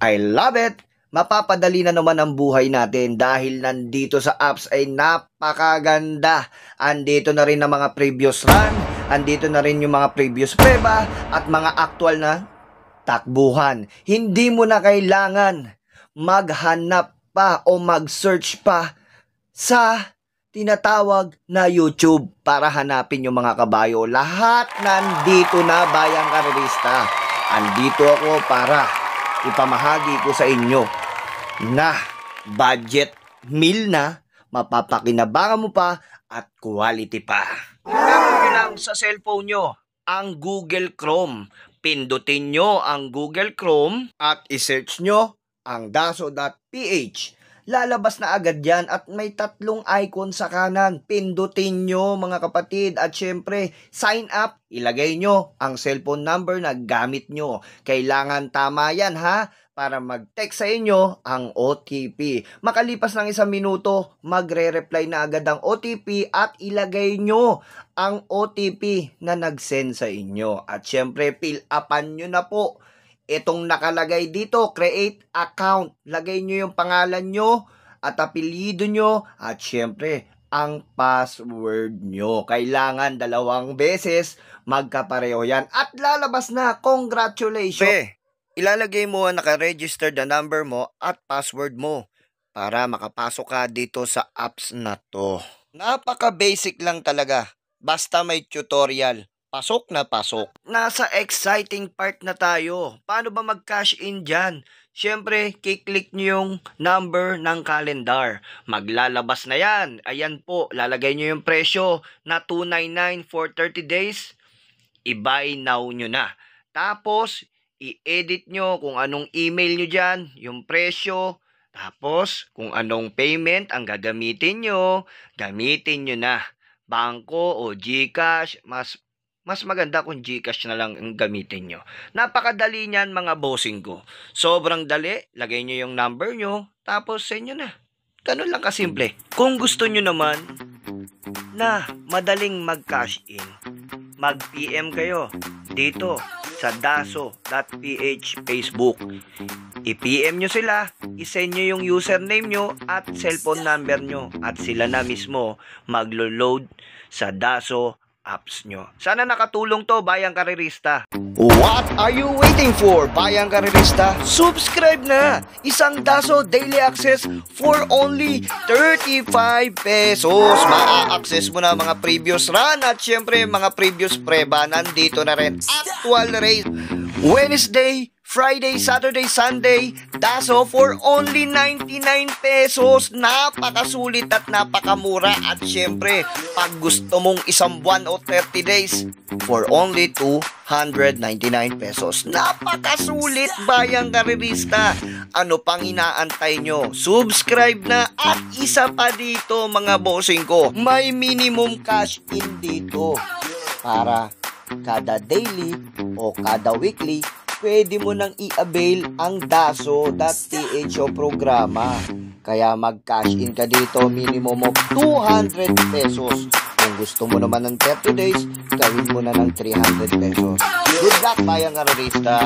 I love it! Mapapadali na naman ang buhay natin dahil nandito sa apps ay napakaganda. Andito na rin ang mga previous run, andito na rin yung mga previous prueba at mga actual na takbuhan. Hindi mo na kailangan maghanap pa o mag-search pa sa tinatawag na YouTube para hanapin yung mga kabayo. Lahat nandito na, bayang karerista. Andito ako para ipamahagi ko sa inyo na budget meal na, mapapakinabangan mo pa at quality pa. Meron nyo lang sa cellphone nyo ang Google Chrome. Pindutin nyo ang Google Chrome at isearch nyo ang daso.ph. Lalabas na agad yan at may tatlong icon sa kanan. Pindutin nyo mga kapatid at syempre sign up. Ilagay nyo ang cellphone number na gamit nyo. Kailangan tama yan ha para mag-text sa inyo ang OTP. Makalipas ng 1 minuto, magre-reply na agad ang OTP at ilagay nyo ang OTP na nag-send sa inyo. At syempre fill upan nyo na po itong nakalagay dito, create account. Lagay nyo yung pangalan nyo at apelyido nyo at syempre ang password nyo. Kailangan 2 beses magkapareho yan. At lalabas na, congratulations! Ilalagay mo ang naka-registered na number mo at password mo para makapasok ka dito sa apps na to. Napaka-basic lang talaga. Basta may tutorial. Pasok na pasok. Nasa exciting part na tayo. Paano ba mag-cash in dyan? Siyempre, kiklik nyo yung number ng calendar. Maglalabas na yan. Ayan po, lalagay nyo yung presyo na $299 for 30 days. I-buy now nyo na. Tapos, i-edit nyo kung anong email nyo dyan, yung presyo. Tapos, kung anong payment ang gagamitin nyo, gamitin nyo na. Bangko o GCash, mas maganda kung GCash na lang ang gamitin nyo. Napakadali niyan mga bossing ko. Sobrang dali. Lagay nyo yung number nyo. Tapos send nyo na. Ganun lang kasimple. Kung gusto nyo naman na madaling mag-cash in, mag-PM kayo dito sa daso.ph Facebook. I-PM nyo sila. I-send nyo yung username nyo at cellphone number nyo. At sila na mismo maglo-load sa Daso apps nyo. Sana nakatulong to, bayang karerista. What are you waiting for, bayang karerista? Subscribe na! Isang Daso daily access for only 35 pesos. Ma-access mo na mga previous run at syempre mga previous preba. Nandito na rin actual race. Wednesday, Friday, Saturday, Sunday, Daso for only 99 pesos. Napakasulit at napakamura. At syempre, pag gusto mong isang buwan o 30 days, for only 299 pesos. Napakasulit, bayang karerista. Ano pang inaantay nyo? Subscribe na. At isa pa dito mga bossing ko, may minimum cash in dito para kada daily o kada weekly pwede mo nang i-avail ang daso.ph programa. Kaya mag-cash in ka dito, minimum of 200 pesos. Kung gusto mo naman ng 30 days, gawin mo na ng 300 pesos. Good luck, bayang karerista!